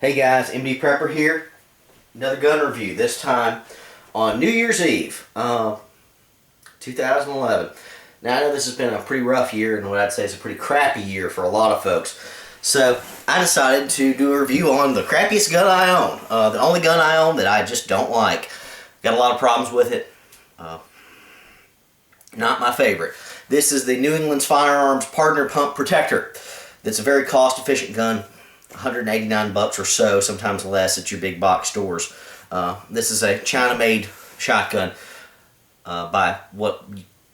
Hey guys, MD Prepper here. Another gun review, this time on New Year's Eve, 2011. Now I know this has been a pretty rough year, and what I'd say is a pretty crappy year for a lot of folks. So I decided to do a review on the crappiest gun I own. The only gun I own that I just don't like. Got a lot of problems with it. Not my favorite. This is the New England's Firearms Pardner Pump Protector. It's a very cost-efficient gun. $189 or so, sometimes less at your big box stores. This is a China-made shotgun by what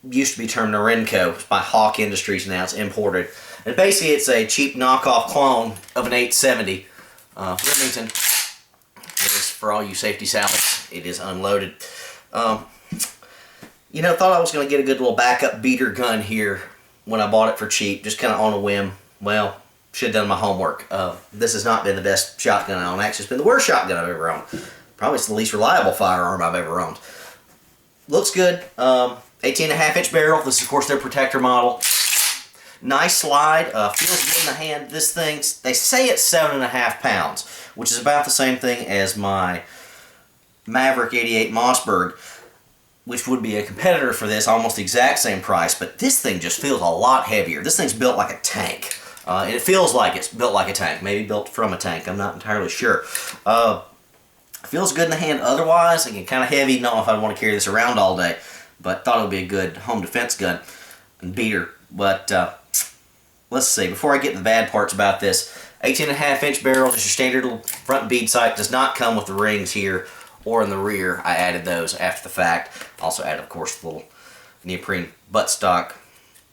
used to be termed Norinco. It's by Hawk Industries now. It's imported. And basically it's a cheap knockoff clone of an 870 Remington. It is for all you safety salads. It is unloaded. You know, thought I was going to get a good little backup beater gun here when I bought it for cheap, just kind of on a whim. Well, should have done my homework. This has not been the best shotgun I own. Actually, it's been the worst shotgun I've ever owned. Probably it's the least reliable firearm I've ever owned. Looks good. 18.5-inch barrel. This is, of course, their protector model. Nice slide. Feels good in the hand. This thing, they say it's 7.5 pounds, which is about the same thing as my Maverick 88 Mossberg, which would be a competitor for this, almost the exact same price, but this thing just feels a lot heavier. This thing's built like a tank. And it feels like it's built like a tank, maybe built from a tank, I'm not entirely sure. Feels good in the hand otherwise. Again, kind of heavy, don't know if I'd want to carry this around all day, but thought it would be a good home defense gun and beater. But let's see, before I get to the bad parts about this, 18.5-inch barrel, just your standard little front bead sight, does not come with the rings here or in the rear. I added those after the fact. Also added, of course, the little neoprene buttstock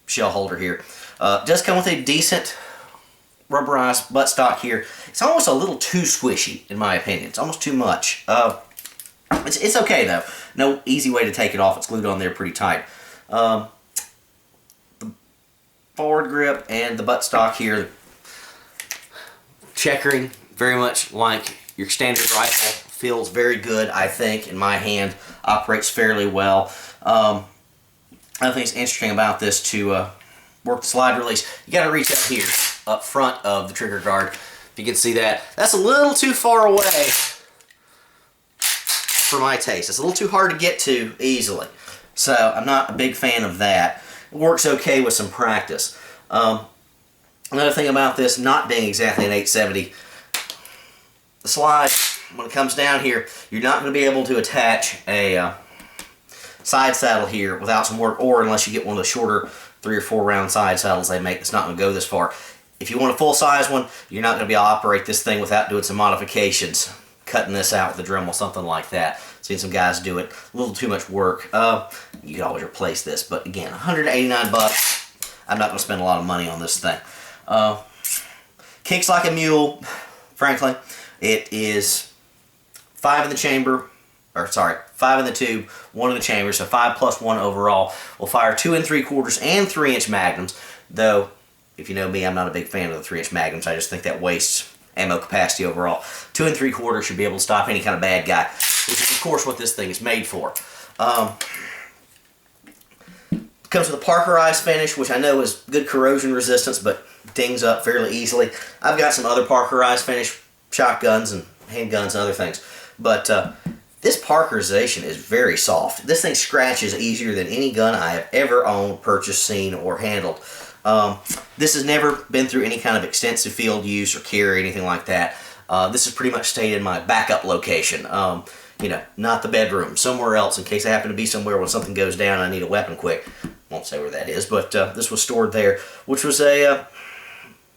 shell holder here. Does come with a decent rubberized buttstock here. It's almost a little too squishy, in my opinion. It's almost too much. It's okay, though. No easy way to take it off. It's glued on there pretty tight. The forward grip and the buttstock here, checkering, very much like your standard rifle. Feels very good, I think, in my hand. Operates fairly well. Another thing that's interesting about this to work the slide release, you got to reach up here, up front of the trigger guard. If you can see that, that's a little too far away for my taste. It's a little too hard to get to easily, so I'm not a big fan of that. It works okay with some practice. Another thing about this not being exactly an 870, the slide, when it comes down here, you're not going to be able to attach a side saddle here without some work, or unless you get one of the shorter 3 or 4 round side saddles they make, it's not going to go this far. If you want a full size one, you're not going to be able to operate this thing without doing some modifications, cutting this out with a Dremel, something like that. Seen some guys do it, a little too much work. You can always replace this, but again, $189. I'm not going to spend a lot of money on this thing. Kicks like a mule, frankly. It is 5 in the chamber, or sorry, 5 in the tube, 1 in the chamber, so 5 plus 1 overall. Will fire 2 3/4 and 3-inch magnums, though, if you know me, I'm not a big fan of the 3-inch magnums. I just think that wastes ammo capacity overall. 2 3/4 should be able to stop any kind of bad guy, which is, of course, what this thing is made for. Comes with a Parkerized finish, which I know is good corrosion resistance, but dings up fairly easily. I've got some other Parkerized finish shotguns and handguns and other things, but this Parkerization is very soft. This thing scratches easier than any gun I have ever owned, purchased, seen, or handled. This has never been through any kind of extensive field use or carry, anything like that. This is pretty much stayed in my backup location. You know, not the bedroom, somewhere else in case I happen to be somewhere when something goes down and I need a weapon quick. Won't say where that is, but this was stored there, which was a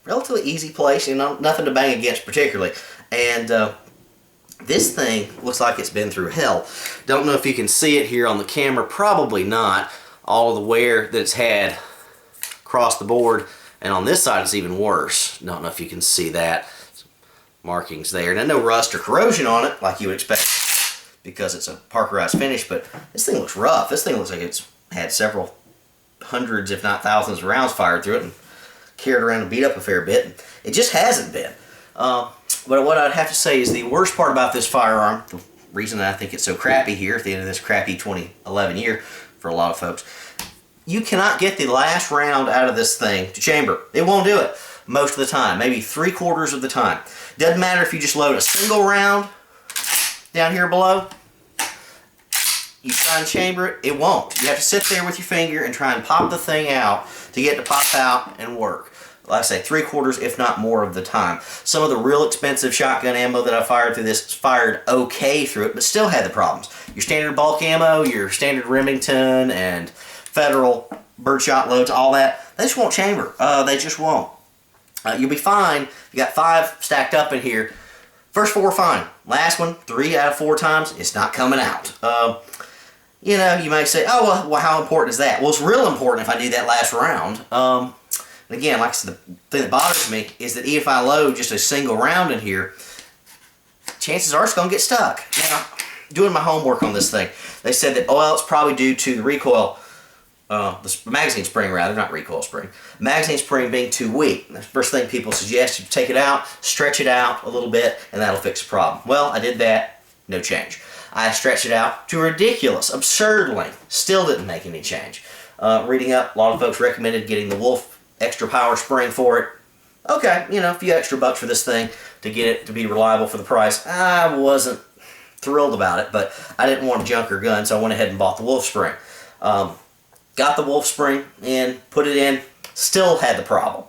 relatively easy place, you know, nothing to bang against particularly. And this thing looks like it's been through hell. Don't know if you can see it here on the camera, probably not. All of the wear that it's had across the board, and on this side it's even worse. Don't know if you can see that. Some markings there. Now, no rust or corrosion on it like you would expect because it's a Parkerized finish, but this thing looks rough. This thing looks like it's had several hundreds, if not thousands of rounds fired through it and carried around and beat up a fair bit. It just hasn't been. But what I'd have to say is the worst part about this firearm, the reason that I think it's so crappy here at the end of this crappy 2011 year for a lot of folks, you cannot get the last round out of this thing to chamber. It won't do it. most of the time, maybe 3/4 of the time. Doesn't matter if you just load a single round down here below. You try and chamber it, it won't. You have to sit there with your finger and try and pop the thing out to get it to pop out and work. Like I say, 3/4, if not more of the time. Some of the real expensive shotgun ammo that I fired through this fired okay through it, but still had the problems. Your standard bulk ammo, your standard Remington and Federal birdshot loads, all that, they just won't chamber. They just won't. You'll be fine. You got 5 stacked up in here. First 4 are fine. Last one, 3 out of 4 times, it's not coming out. You know, you might say, oh, well, how important is that? Well, it's real important if I do that last round. Again, like I said, the thing that bothers me is that even if I load just a single round in here, chances are it's going to get stuck. Now, doing my homework on this thing, they said that, well, it's probably due to the recoil, the magazine spring rather, not recoil spring, magazine spring being too weak. The first thing people suggest, you take it out, stretch it out a little bit, and that'll fix the problem. Well, I did that, no change. I stretched it out to a ridiculous, absurd length, still didn't make any change. Reading up, a lot of folks recommended getting the Wolf extra power spring for it. Okay, you know, a few extra bucks for this thing to get it to be reliable for the price. I wasn't thrilled about it, but I didn't want a junker gun, so I went ahead and bought the Wolf spring. Got the Wolf spring in, put it in, still had the problem.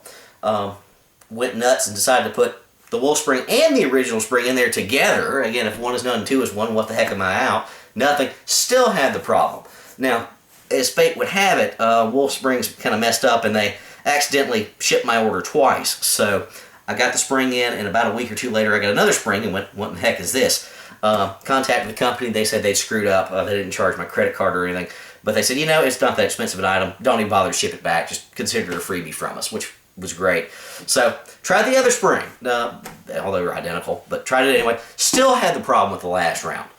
Went nuts and decided to put the Wolf spring and the original spring in there together. Again, if one is none, two is one, what the heck am I out? Nothing. Still had the problem. Now, as fate would have it, Wolf springs kind of messed up and they accidentally shipped my order twice. So I got the spring in, and about a week or 2 later I got another spring and went, what the heck is this? Contacted the company, they said they'd screwed up. They didn't charge my credit card or anything. But they said, you know, it's not that expensive an item. Don't even bother to ship it back. Just consider it a freebie from us, which was great. So tried the other spring, although they were identical, but tried it anyway. Still had the problem with the last round.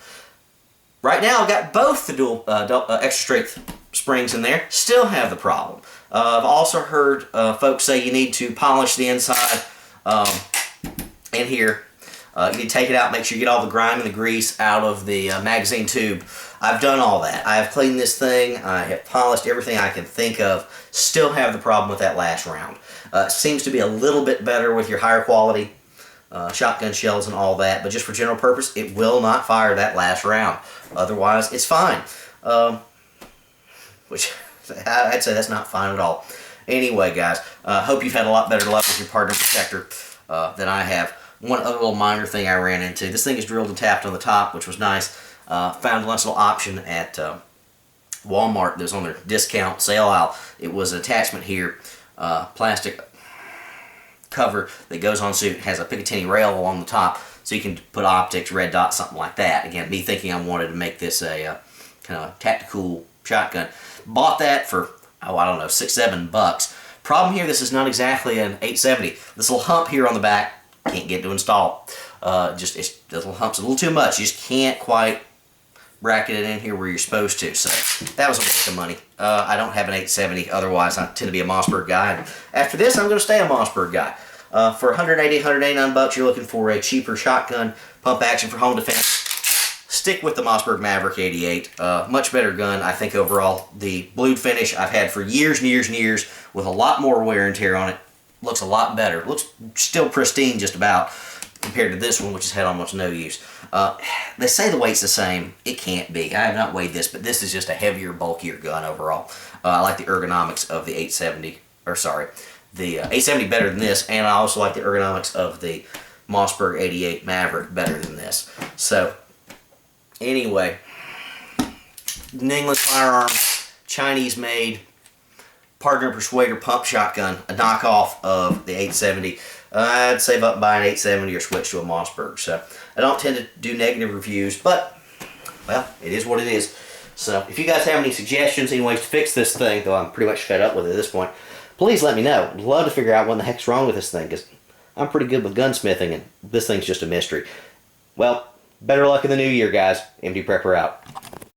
Right now I've got both the dual extra strength springs in there. Still have the problem. I've also heard folks say you need to polish the inside in here. You need to take it out, make sure you get all the grime and the grease out of the magazine tube. I've done all that. I have cleaned this thing. I have polished everything I can think of. Still have the problem with that last round. Seems to be a little bit better with your higher quality shotgun shells and all that, but just for general purpose, it will not fire that last round. Otherwise, it's fine. Which I'd say that's not fine at all. Anyway, guys, hope you've had a lot better luck with your Pardner protector than I have. One other little minor thing I ran into. This thing is drilled and tapped on the top, which was nice. Found a nice little option at Walmart that was on their discount sale aisle. It was an attachment here, plastic cover that goes on, so it has a Picatinny rail along the top, so you can put optics, red dot, something like that. Again, me thinking I wanted to make this a kind of tactical shotgun. Bought that for, oh, I don't know, $6-7. Problem here, this is not exactly an 870. This little hump here on the back, can't get to install. The little hump's a little too much. You just can't quite bracket it in here where you're supposed to. So that was a waste of money. I don't have an 870. Otherwise, I tend to be a Mossberg guy. And after this, I'm going to stay a Mossberg guy. For $189, you're looking for a cheaper shotgun, pump action for home defense. Stick with the Mossberg Maverick 88. Much better gun, I think, overall. The blued finish I've had for years and years and years with a lot more wear and tear on it. Looks a lot better. Looks still pristine just about compared to this one, which has had almost no use. They say the weight's the same. It can't be. I have not weighed this, but this is just a heavier, bulkier gun overall. I like the ergonomics of the 870, or sorry, the 870 better than this, and I also like the ergonomics of the Mossberg 88 Maverick better than this. So, anyway, New England firearm, Chinese-made, Pardner Persuader pump shotgun, a knockoff of the 870. I'd save up and buy an 870 or switch to a Mossberg. So I don't tend to do negative reviews, but, well, it is what it is. So if you guys have any suggestions, any ways to fix this thing, though I'm pretty much fed up with it at this point, please let me know. I'd love to figure out what the heck's wrong with this thing, because I'm pretty good with gunsmithing, and this thing's just a mystery. Well, better luck in the new year, guys. MD Prepper out.